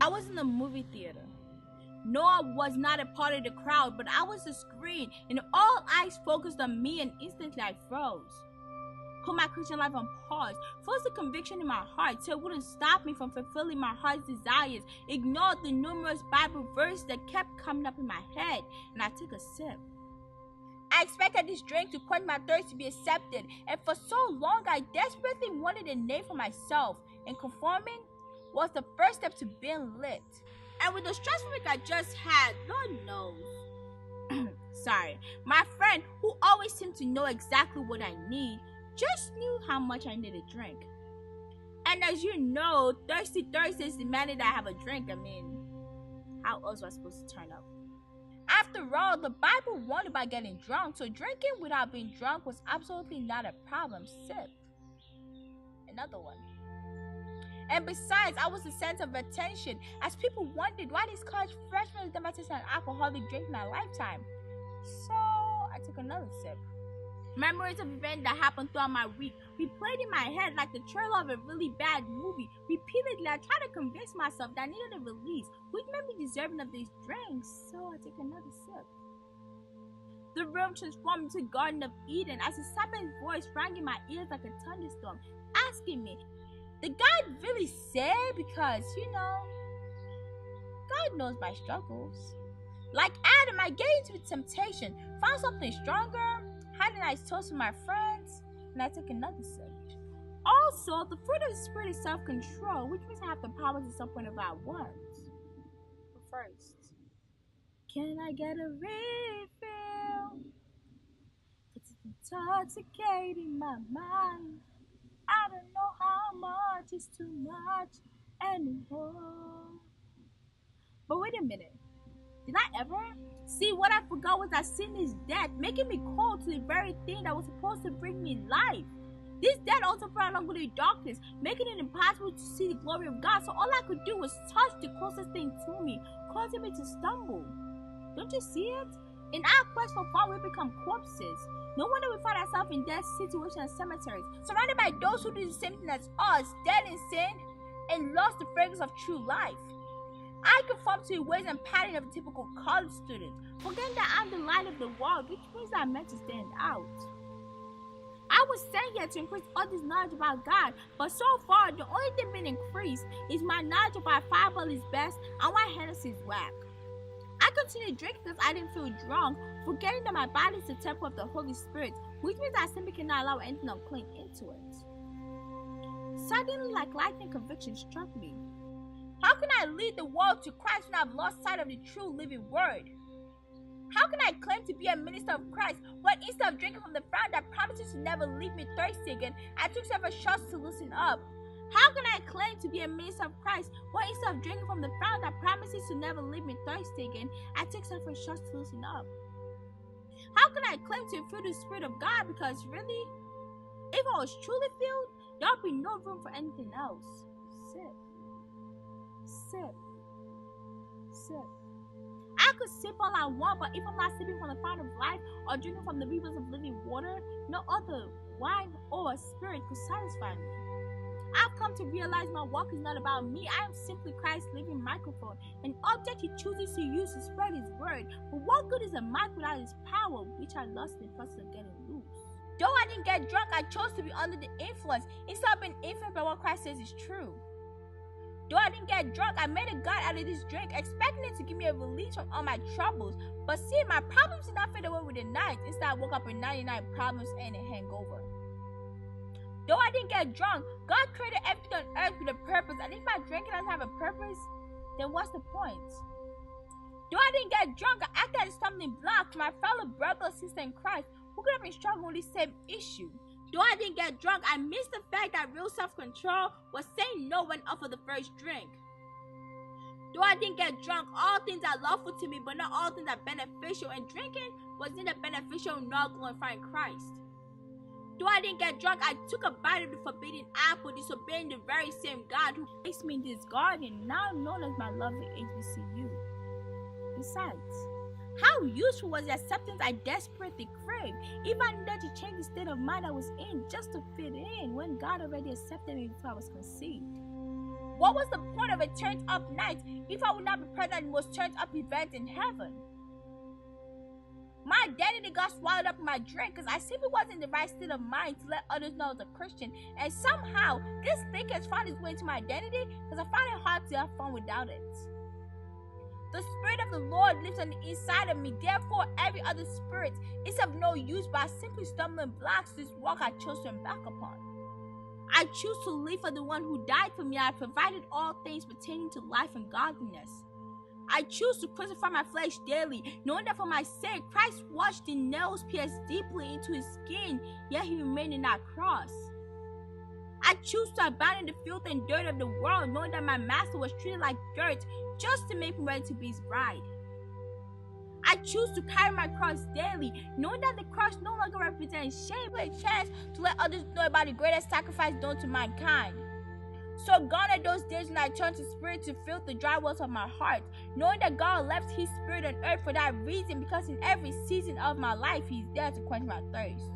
was in the movie theater. No, I was not a part of the crowd, but I was the screen, and all eyes focused on me, and instantly I froze. Put my Christian life on pause, forced the conviction in my heart so it wouldn't stop me from fulfilling my heart's desires, ignored the numerous Bible verses that kept coming up in my head, and I took a sip. I expected this drink to quench my thirst to be accepted, and for so long I desperately wanted a name for myself, and conforming was the first step to being lit. And with the stressful week I just had, Lord knows. Sorry, my friend, who always seemed to know exactly what I need, just knew how much I needed a drink. And as you know, Thirsty Thursdays demanded I have a drink. I mean, how else was I supposed to turn up? After all, the Bible warned about getting drunk, so drinking without being drunk was absolutely not a problem. Sip. Another one. And besides, I was the center of attention as people wondered why these college freshmen never tasted an alcoholic drink in their lifetime. So I took another sip. Memories of events that happened throughout my week replayed in my head like the trailer of a really bad movie. Repeatedly, I tried to convince myself that I needed a release, which made me deserving of these drinks, so I took another sip. The room transformed into a Garden of Eden as a serpent's voice rang in my ears like a thunderstorm, asking me, did God really say? Because, God knows my struggles. Like Adam, I gave into the temptation, found something stronger, had a nice toast with my friends, and I took another sip. Also, the fruit of the Spirit is self-control, which means I have the power to stop whenever I want. But first, can I get a refill? It's intoxicating my mind. I don't know how much is too much anymore. But wait a minute. Did I ever? See, what I forgot was that sin is death, making me cold to the very thing that was supposed to bring me life. This death also brought along with the darkness, making it impossible to see the glory of God. So all I could do was touch the closest thing to me, causing me to stumble. Don't you see it? In our quest for fun, we become corpses. No wonder we find ourselves in death situations and cemeteries, surrounded by those who do the same thing as us, dead in sin, and lost the fragrance of true life. I conform to the ways and pattern of a typical college student, forgetting that I'm the light of the world, which means I'm meant to stand out. I was sent here to increase others' knowledge about God, but so far, the only thing being increased is my knowledge of why Fireball is best and why Hennessy is whack. I continued drinking because I didn't feel drunk, forgetting that my body is the temple of the Holy Spirit, which means I simply cannot allow anything unclean into it. Suddenly, like lightning, conviction struck me. How can I lead the world to Christ when I've lost sight of the true living word? How can I claim to be a minister of Christ when instead of drinking from the fountain that promises to never leave me thirsty again, I took several shots to loosen up? How can I claim to be a minister of Christ when instead of drinking from the fountain that promises to never leave me thirsty again, I took several shots to loosen up? How can I claim to feel the Spirit of God? Because really, if I was truly filled, there would be no room for anything else. Sip. Sip. Sip. I could sip all I want, but if I'm not sipping from the fountain of life or drinking from the rivers of living water, no other wine or spirit could satisfy me. I've come to realize my walk is not about me. I am simply Christ's living microphone, an object he chooses to use to spread his word. But what good is a mic without his power, which I lost in the process of getting loose? Though I didn't get drunk, I chose to be under the influence instead of being influenced by what Christ says is true. Though I didn't get drunk, I made a God out of this drink, expecting it to give me a release from all my troubles. But see, my problems did not fade away with the night. Instead, I woke up with 99 problems and a hangover. Though I didn't get drunk, God created everything on earth with a purpose. And if my drinking doesn't have a purpose, then what's the point? Though I didn't get drunk, I acted as a stumbling block to my fellow brother or sister in Christ who could have been struggling with the same issue. Though I didn't get drunk, I missed the fact that real self-control was saying no when offered the first drink. Though I didn't get drunk, all things are lawful to me, but not all things are beneficial, and drinking was neither beneficial nor glorifying Christ. Though I didn't get drunk, I took a bite of the forbidden apple, disobeying the very same God who placed me in this garden, now known as my lovely HBCU. Besides, how useful was the acceptance I desperately craved if I needed to change the state of mind I was in just to fit in when God already accepted me before I was conceived? What was the point of a turned up night if I would not be present at the most turned up event in heaven? My identity got swallowed up in my drink because I simply wasn't in the right state of mind to let others know I was a Christian. And somehow, this thing has found its way into my identity because I find it hard to have fun without it. The Spirit of the Lord lives on the inside of me. Therefore, every other spirit is of no use, but I simply stumbling blocks to this walk I chose to embark upon. I choose to live for the one who died for me. I provided all things pertaining to life and godliness. I choose to crucify my flesh daily, knowing that for my sake, Christ watched the nails pierce deeply into his skin, yet he remained in that cross. I choose to abandon the filth and dirt of the world, knowing that my master was treated like dirt just to make me ready to be his bride. I choose to carry my cross daily, knowing that the cross no longer represents shame, but a chance to let others know about the greatest sacrifice done to mankind. So gone are those days when I turned to spirit to fill the dry wells of my heart, knowing that God left his spirit on earth for that reason, because in every season of my life, he's there to quench my thirst.